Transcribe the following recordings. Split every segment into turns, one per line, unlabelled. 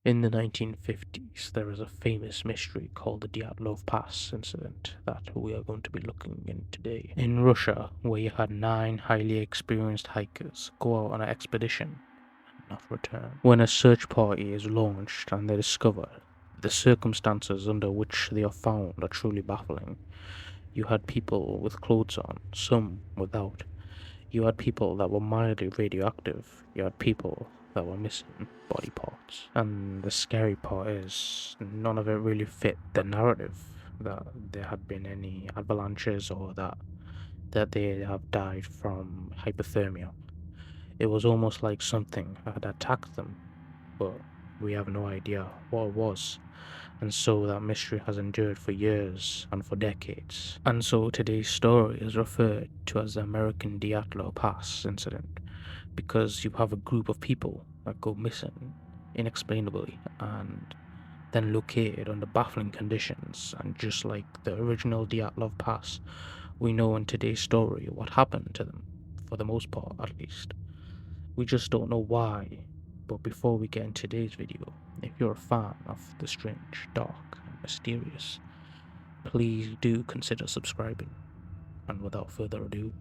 In the 1950s, there is a famous mystery called the Dyatlov Pass incident that we are going to be looking in today. In Russia, where you had 9 highly experienced hikers go out on an expedition and not return. When a search party is launched and they discover the circumstances under which they are found are truly baffling. You had people with clothes on, some without. You had people that were mildly radioactive. You had people that were missing body parts. And the scary part is, none of it really fit the narrative that there had been any avalanches or that they have died from hypothermia. It was almost like something had attacked them, but we have no idea what it was. And so that mystery has endured for years and for decades. And so today's story is referred to as the American Dyatlov Pass incident, because you have a group of people that go missing inexplainably and then located under baffling conditions. And just like the original Dyatlov Pass, we know in today's story what happened to them, for the most part at least. We just don't know why. But before we get into today's video, if you're a fan of the strange, dark, and mysterious, please do consider subscribing. And without further ado,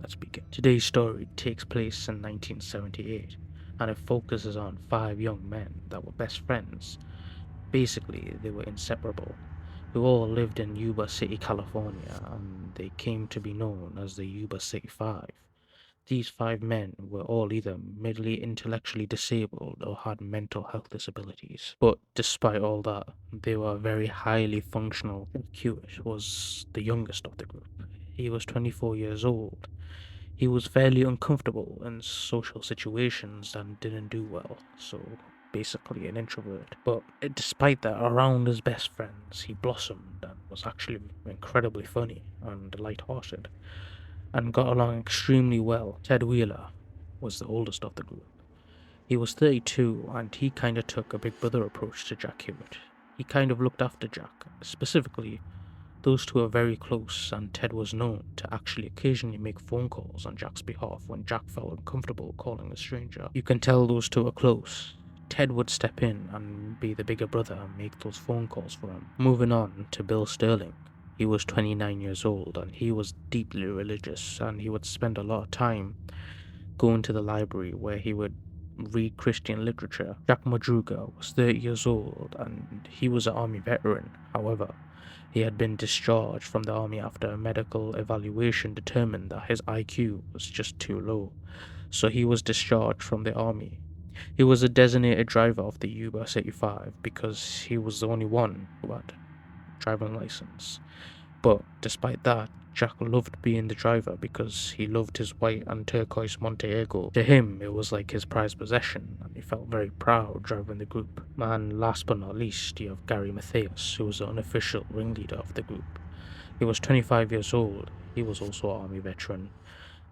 let's begin. Today's story takes place in 1978, and it focuses on 5 young men that were best friends. Basically, they were inseparable, who all lived in Yuba City, California, and they came to be known as the Yuba City 5. These 5 men were all either merely intellectually disabled or had mental health disabilities. But despite all that, they were very highly functional. Hewitt was the youngest of the group. He was 24 years old. He was fairly uncomfortable in social situations and didn't do well, so basically an introvert. But despite that, around his best friends, he blossomed and was actually incredibly funny and light-hearted, and got along extremely well. Ted Wheeler was the oldest of the group. He was 32, and he kind of took a big brother approach to Jack Hewitt. He kind of looked after Jack. Specifically, those two are very close, and Ted was known to actually occasionally make phone calls on Jack's behalf when Jack felt uncomfortable calling a stranger. You can tell those two are close. Ted would step in and be the bigger brother and make those phone calls for him. Moving on to Bill Sterling. He was 29 years old, and he was deeply religious, and he would spend a lot of time going to the library where he would read Christian literature. Jack Madruga was 30 years old, and he was an army veteran. However, he had been discharged from the army after a medical evaluation determined that his IQ was just too low, so he was discharged from the army. He was a designated driver of the Yuba City 5 because he was the only one who had a driving license. But despite that, Jack loved being the driver because he loved his white and turquoise Montego. To him, it was like his prized possession, and he felt very proud driving the group. And last but not least, you have Gary Matthias, who was the unofficial ringleader of the group. He was 25 years old. He was also an army veteran,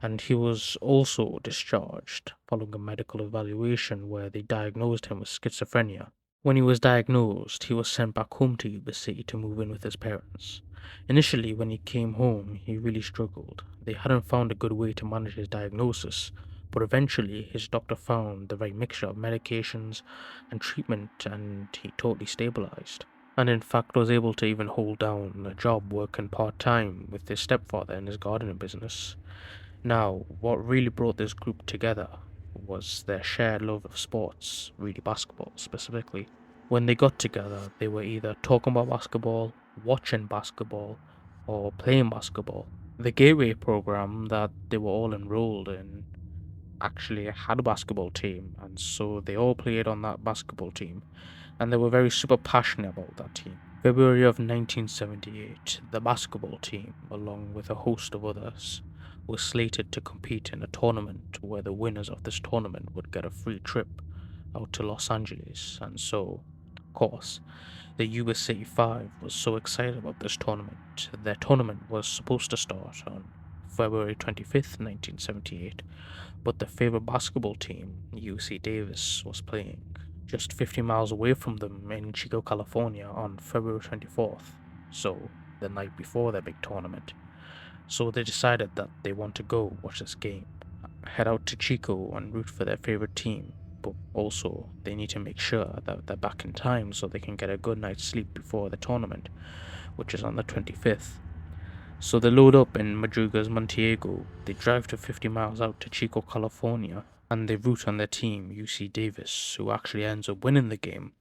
and he was also discharged following a medical evaluation where they diagnosed him with schizophrenia. When he was diagnosed, he was sent back home to Yuba City to move in with his parents. Initially, when he came home, he really struggled. They hadn't found a good way to manage his diagnosis, but eventually his doctor found the right mixture of medications and treatment, and he totally stabilized. And in fact was able to even hold down a job working part-time with his stepfather in his gardening business. Now, what really brought this group together was their shared love of sports, really basketball specifically. When they got together, they were either talking about basketball, watching basketball, or playing basketball. The Gateway program that they were all enrolled in actually had a basketball team, and so they all played on that basketball team, and they were very super passionate about that team. February of 1978, the basketball team, along with a host of others, was slated to compete in a tournament where the winners of this tournament would get a free trip out to Los Angeles. And so, of course, the Yuba City 5 was so excited about this tournament. Their tournament was supposed to start on February 25th, 1978, but the favorite basketball team, UC Davis, was playing just 50 miles away from them in Chico, California on February 24th, so the night before their big tournament. So they decided that they want to go watch this game, head out to Chico and root for their favorite team. but also they need to make sure that they're back in time so they can get a good night's sleep before the tournament, which is on the 25th. So they load up in Madruga's Montiego, they drive to 50 miles out to Chico, California, and they root on their team, UC Davis, who actually ends up winning the game.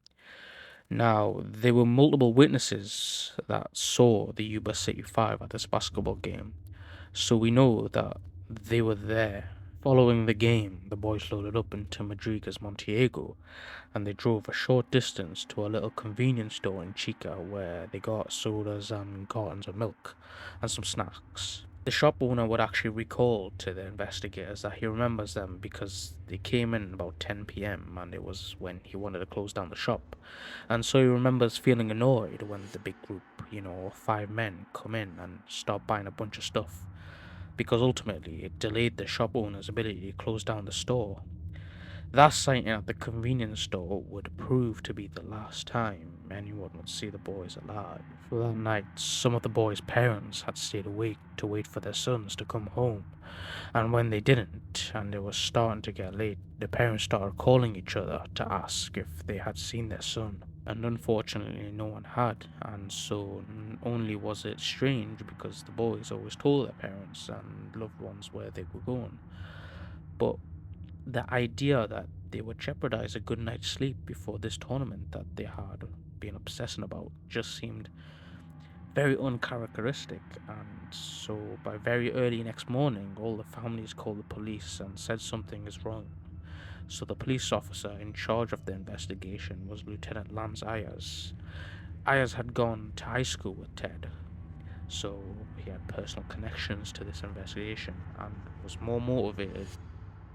Now, there were multiple witnesses that saw the Yuba City 5 at this basketball game, so we know that they were there. Following the game, the boys loaded up into Madriga's Montiego and they drove a short distance to a little convenience store in Chica where they got sodas and cartons of milk and some snacks. The shop owner would actually recall to the investigators that he remembers them because they came in about 10 p.m. and it was when he wanted to close down the shop. And so he remembers feeling annoyed when the big group, 5 men, come in and start buying a bunch of stuff, because ultimately it delayed the shop owner's ability to close down the store. That sighting at the convenience store would prove to be the last time anyone would see the boys alive. For that night, some of the boys' parents had stayed awake to wait for their sons to come home, and when they didn't, and it was starting to get late, the parents started calling each other to ask if they had seen their son. And unfortunately, no one had, and so only was it strange because the boys always told their parents and loved ones where they were going. But the idea that they would jeopardize a good night's sleep before this tournament that they had been obsessing about just seemed very uncharacteristic, and so by very early next morning, all the families called the police and said something is wrong. So the police officer in charge of the investigation was Lieutenant Lance Ayers. Ayers had gone to high school with Ted, so he had personal connections to this investigation and was more motivated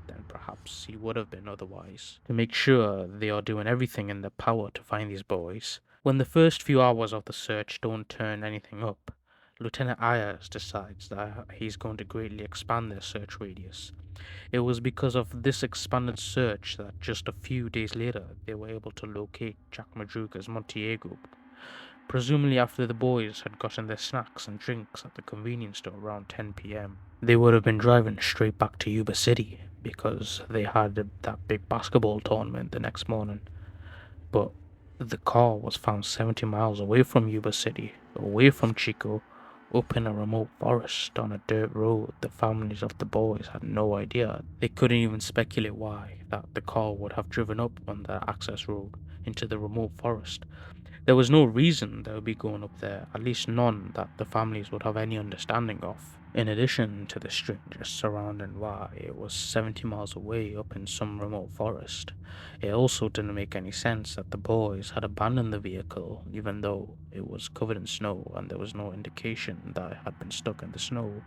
than perhaps he would have been otherwise, to make sure they are doing everything in their power to find these boys. When the first few hours of the search don't turn anything up, Lieutenant Ayers decides that he's going to greatly expand their search radius. It was because of this expanded search that just a few days later they were able to locate Jack Madruga's Montiego, presumably after the boys had gotten their snacks and drinks at the convenience store around 10 p.m. They would have been driving straight back to Yuba City because they had that big basketball tournament the next morning. But the car was found 70 miles away from Yuba City, away from Chico, up in a remote forest on a dirt road. The families of the boys had no idea. They couldn't even speculate why that the car would have driven up on the access road into the remote forest. There was no reason they would be going up there, at least none that the families would have any understanding of. In addition to the strangers surrounding why it was 70 miles away up in some remote forest, it also didn't make any sense that the boys had abandoned the vehicle even though it was covered in snow and there was no indication that it had been stuck in the snow.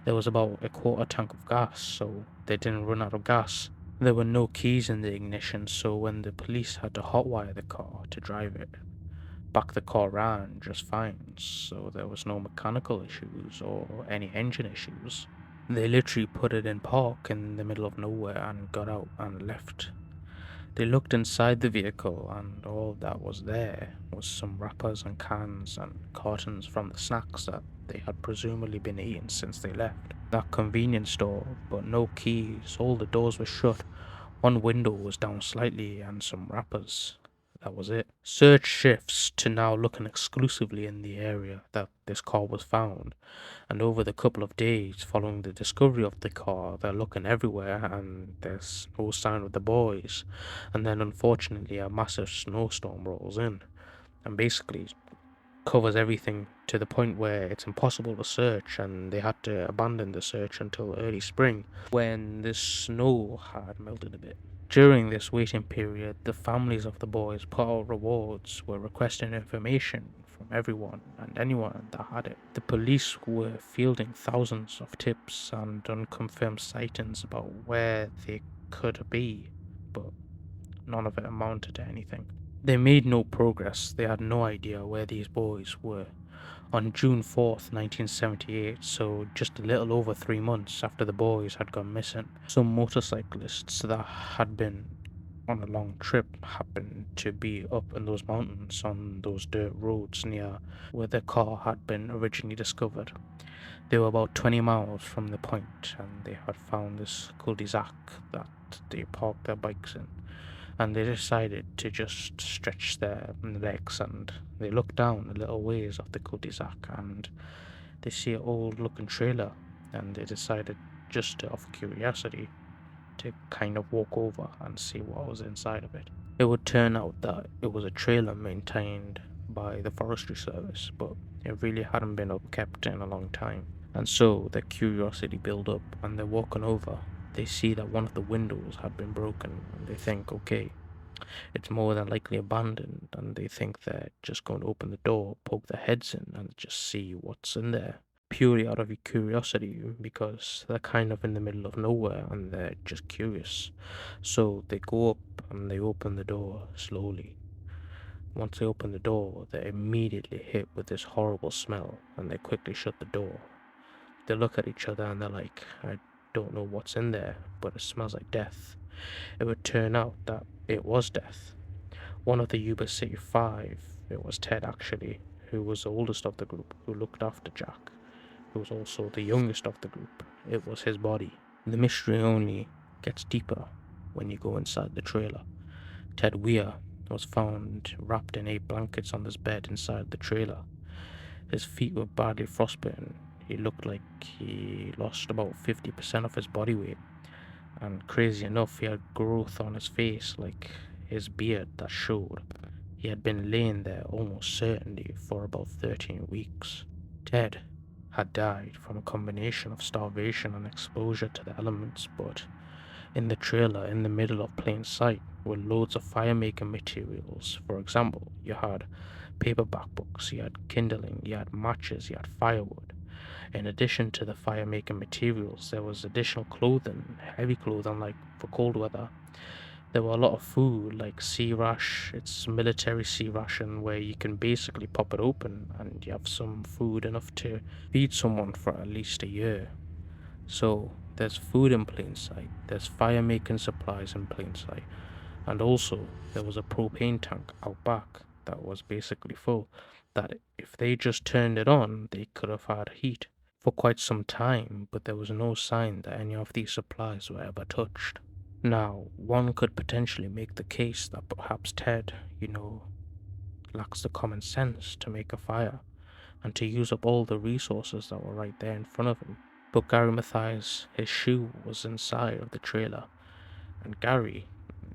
There was about a quarter tank of gas, so they didn't run out of gas. There were no keys in the ignition, so when the police had to hotwire the car to drive it back, the car ran just fine, so there was no mechanical issues or any engine issues. They literally put it in park in the middle of nowhere and got out and left. They looked inside the vehicle and all that was there was some wrappers and cans and cartons from the snacks that they had presumably been eating since they left that convenience store, but no keys, all the doors were shut, one window was down slightly and some wrappers. That was it. Search shifts to now looking exclusively in the area that this car was found, and over the couple of days following the discovery of the car, they're looking everywhere and there's no sign of the boys. And then unfortunately a massive snowstorm rolls in and basically covers everything to the point where it's impossible to search, and they had to abandon the search until early spring when the snow had melted a bit. During this waiting period, the families of the boys put out rewards, were requesting information from everyone and anyone that had it. The police were fielding thousands of tips and unconfirmed sightings about where they could be, but none of it amounted to anything. They made no progress. They had no idea where these boys were. On June 4th, 1978, so just a little over 3 months after the boys had gone missing, some motorcyclists that had been on a long trip happened to be up in those mountains on those dirt roads near where the car had been originally discovered. They were about 20 miles from the point and they had found this cul-de-sac that they parked their bikes in. and they decided to just stretch their legs, and they look down a little ways off the cul-de-sac and they see an old looking trailer, and they decided, just out of curiosity, to kind of walk over and see what was inside of it. It would turn out that it was a trailer maintained by the Forestry Service, but it really hadn't been upkept in a long time. And so their curiosity built up, and they're walking over. They see that one of the windows had been broken, and they think, okay, it's more than likely abandoned, and they think they're just going to open the door, poke their heads in, and just see what's in there. Purely out of curiosity, because they're kind of in the middle of nowhere and they're just curious. So they go up and they open the door slowly. Once they open the door, they're immediately hit with this horrible smell, and they quickly shut the door. They look at each other and they're like, I don't know what's in there, but it smells like death. It would turn out that it was death. One of the Yuba City 5, it was Ted actually, who was the oldest of the group, who looked after Jack, who was also the youngest of the group. It was his body. The mystery only gets deeper when you go inside the trailer. Ted Weir was found wrapped in 8 blankets on his bed inside the trailer. His feet were badly frostbitten. He looked like he lost about 50% of his body weight. And crazy enough, he had growth on his face, like his beard, that showed. He had been laying there almost certainly for about 13 weeks. Ted had died from a combination of starvation and exposure to the elements, but in the trailer, in the middle of plain sight, were loads of fire-making materials. For example, you had paperback books, you had kindling, you had matches, you had firewood. In addition to the fire-making materials, there was additional clothing, heavy clothing like for cold weather. There were a lot of food like sea rash. It's military sea ration where you can basically pop it open and you have some food enough to feed someone for at least a year. So there's food in plain sight, there's fire-making supplies in plain sight, and also there was a propane tank out back that was basically full, that if they just turned it on, they could have had heat for quite some time, but there was no sign that any of these supplies were ever touched. Now, one could potentially make the case that perhaps Ted, lacks the common sense to make a fire and to use up all the resources that were right there in front of him. But Gary Mathias, his shoe was inside of the trailer, and Gary,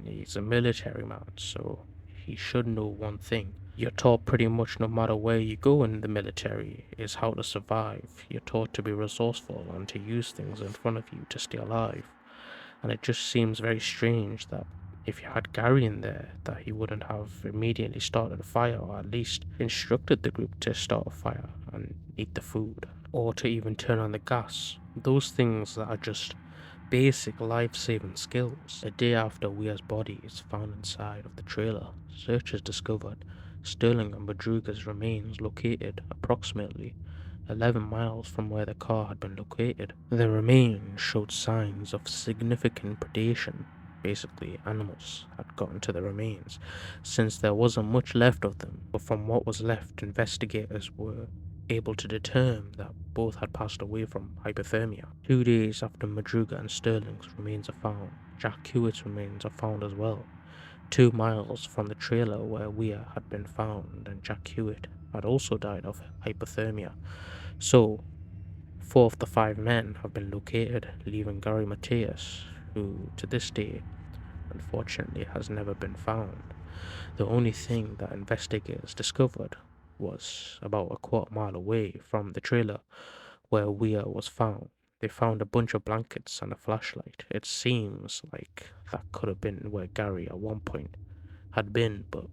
he's a military man, so he should know one thing. You're taught pretty much no matter where you go in the military is how to survive. You're taught to be resourceful and to use things in front of you to stay alive. And it just seems very strange that if you had Gary in there, that he wouldn't have immediately started a fire, or at least instructed the group to start a fire and eat the food, or to even turn on the gas. Those things that are just basic life-saving skills. A day after Weir's body is found inside of the trailer, searchers discovered Sterling and Madruga's remains located approximately 11 miles from where the car had been located. The remains showed signs of significant predation. Basically, animals had gotten to the remains, since there wasn't much left of them, but from what was left, investigators were able to determine that both had passed away from hypothermia. 2 days after Madruga and Sterling's remains are found, Jack Hewitt's remains are found as well. 2 miles from the trailer where Weir had been found, and Jack Hewitt had also died of hypothermia. So, 4 of the 5 men have been located, leaving Gary Mathias, who to this day, unfortunately, has never been found. The only thing that investigators discovered was about a quarter-mile away from the trailer where Weir was found. They found a bunch of blankets and a flashlight. It seems like that could have been where Gary at one point had been, but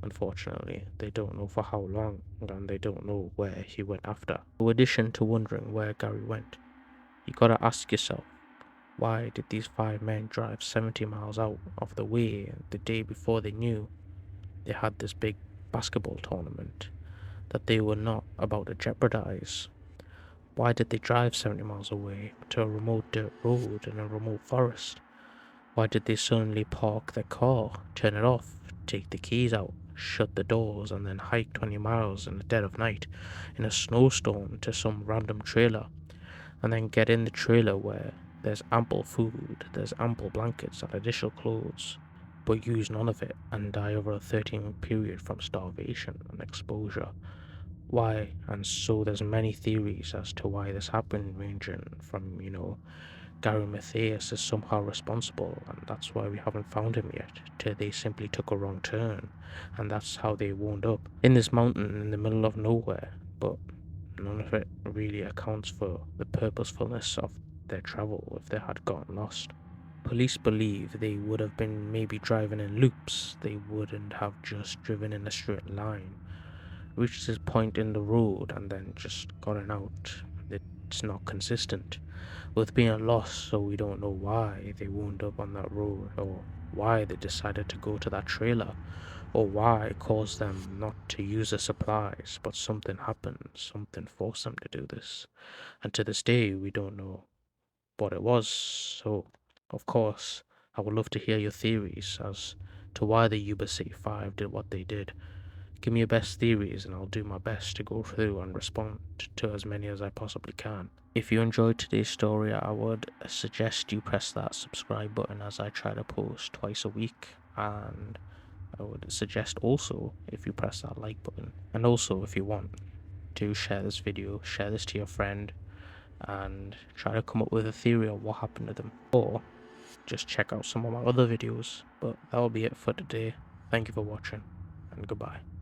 unfortunately they don't know for how long, and they don't know where he went after. In addition to wondering where Gary went, you gotta ask yourself, why did these 5 men drive 70 miles out of the way the day before they knew they had this big basketball tournament that they were not about to jeopardize? Why did they drive 70 miles away to a remote dirt road in a remote forest? Why did they suddenly park their car, turn it off, take the keys out, shut the doors, and then hike 20 miles in the dead of night in a snowstorm to some random trailer, and then get in the trailer where there's ample food, there's ample blankets and additional clothes, but use none of it and die over a 13-month period from starvation and exposure. Why? And so there's many theories as to why this happened, ranging from, Gary Mathias is somehow responsible, and that's why we haven't found him yet, to they simply took a wrong turn, and that's how they wound up in this mountain in the middle of nowhere. But none of it really accounts for the purposefulness of their travel if they had gotten lost. Police believe they would have been maybe driving in loops, they wouldn't have just driven in a straight line, reached this point in the road and then just gotten out. It's not consistent with being lost, so we don't know why they wound up on that road, or why they decided to go to that trailer, or why it caused them not to use the supplies, but something happened, something forced them to do this. And to this day, we don't know what it was. So, of course, I would love to hear your theories as to why the Yuba City 5 did what they did. Give me your best theories and I'll do my best to go through and respond to as many as I possibly can. If you enjoyed today's story, I would suggest you press that subscribe button, as I try to post twice a week, and I would suggest also if you press that like button, and also if you want to share this video, share this to your friend and try to come up with a theory of what happened to them, or just check out some of my other videos. But that will be it for today. Thank you for watching and goodbye.